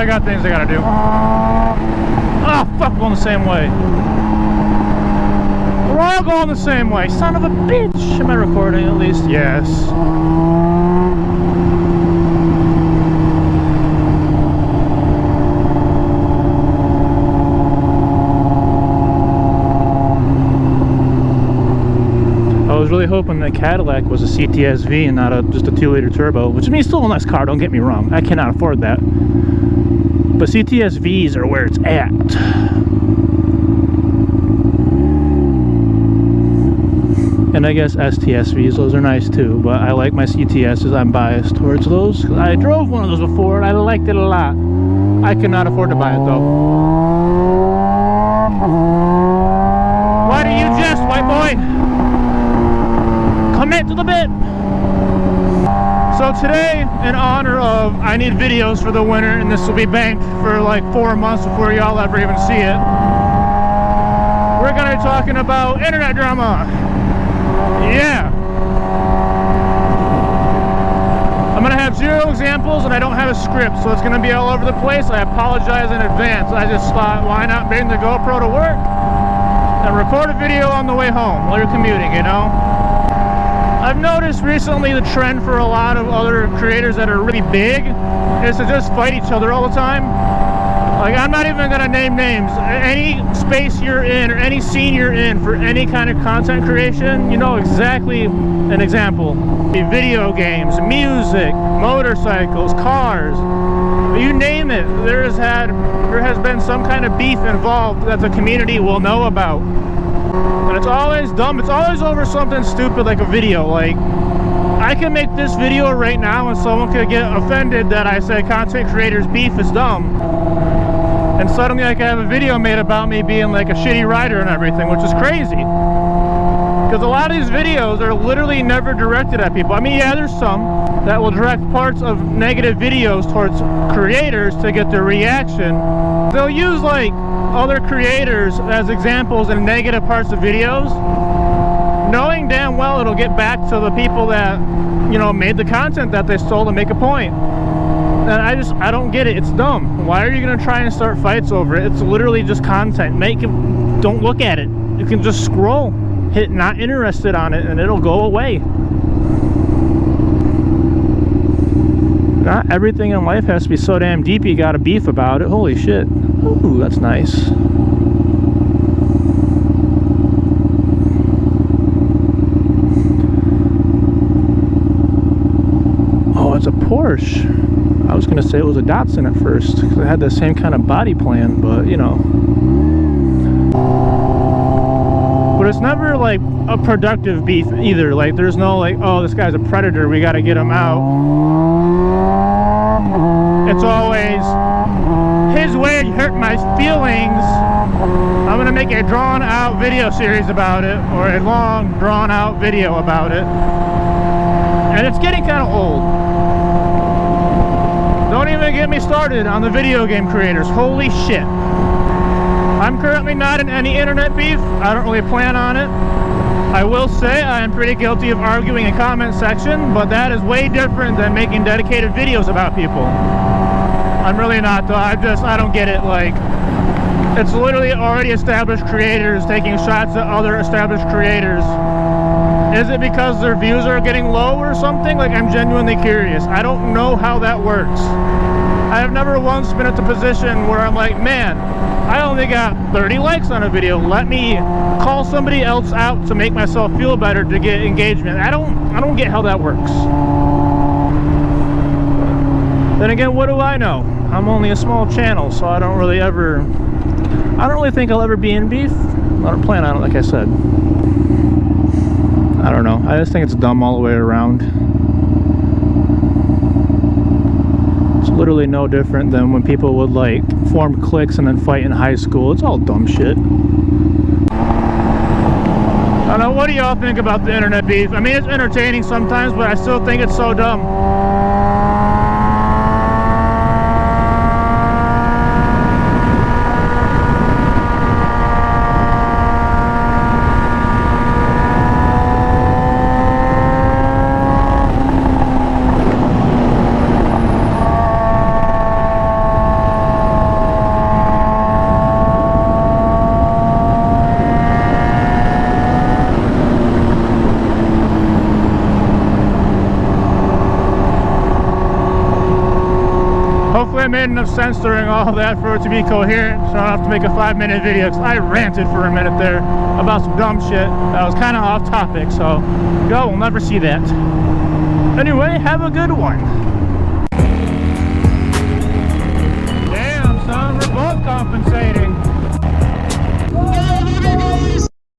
I got things I gotta do. Oh, fuck, going the same way. We're all going the same way. Son of a bitch. Am I recording at least? Yes. I was really hoping that Cadillac was a CTS-V and not just a 2-liter turbo, which means still a nice car, don't get me wrong. I cannot afford that. But CTS-Vs are where it's at. And I guess STS-Vs, those are nice too, but I like my CTSs. I'm biased towards those. I drove one of those before and I liked it a lot. I cannot afford to buy it though. Why do you jest, white boy? Commit to the bit! So today, in honor of I need videos for the winter, and this will be banked for like 4 months before y'all ever even see it, we're gonna be talking about internet drama. Yeah. I'm gonna have 0 examples and I don't have a script, so it's gonna be all over the place. I apologize in advance. I just thought, why not bring the GoPro to work and record a video on the way home while you're commuting, you know? I've noticed recently the trend for a lot of other creators that are really big is to just fight each other all the time. Like, I'm not even gonna name names. Any space you're in or any scene you're in for any kind of content creation, you know exactly an example. Video games, music, motorcycles, cars, you name it. There has been some kind of beef involved that the community will know about. And it's always dumb. It's always over something stupid like a video. Like, I can make this video right now and someone could get offended that I say content creators beef is dumb. And suddenly I can have a video made about me being like a shitty rider and everything, which is crazy. Because a lot of these videos are literally never directed at people. I mean, yeah, there's some that will direct parts of negative videos towards creators to get their reaction. They'll use like other creators as examples in negative parts of videos, knowing damn well it'll get back to the people that, you know, made the content that they stole to make a point. And I don't get it. It's dumb. Why are you gonna try and start fights over it? It's literally just content. Don't look at it. You can just scroll, hit not interested on it, and it'll go away. Not everything in life has to be so damn deep you gotta beef about it. Holy shit. Ooh, that's nice. Oh, it's a Porsche. I was gonna say it was a Datsun at first because it had the same kind of body plan, but you know. But it's never like a productive beef either. Like, there's no like, oh, this guy's a predator, we gotta get him out. It's always, his way hurt my feelings. I'm gonna make a drawn out video series about it, or a long drawn out video about it. And it's getting kind of old. Don't even get me started on the video game creators. Holy shit. I'm currently not in any internet beef. I don't really plan on it. I will say I am pretty guilty of arguing in comment section, but that is way different than making dedicated videos about people. I'm really not though. I don't get it. Like, it's literally already established creators taking shots at other established creators. Is it because their views are getting low or something? Like, I'm genuinely curious. I don't know how that works. I have never once been at the position where I'm like, man, I only got 30 likes on a video. Let me call somebody else out to make myself feel better to get engagement. I don't get how that works. Then again, what do I know? I'm only a small channel, so I don't really think I'll ever be in beef. I don't plan on it, like I said. I don't know. I just think it's dumb all the way around. It's literally no different than when people would like form cliques and then fight in high school. It's all dumb shit. I don't know. What do y'all think about the internet beef? I mean, it's entertaining sometimes, but I still think it's so dumb. sense during all of that for it to be coherent, so I don't have to make a 5-minute video, because I ranted for a minute there about some dumb shit that was kind of off topic, so y'all will never see that. Anyway, have a good one.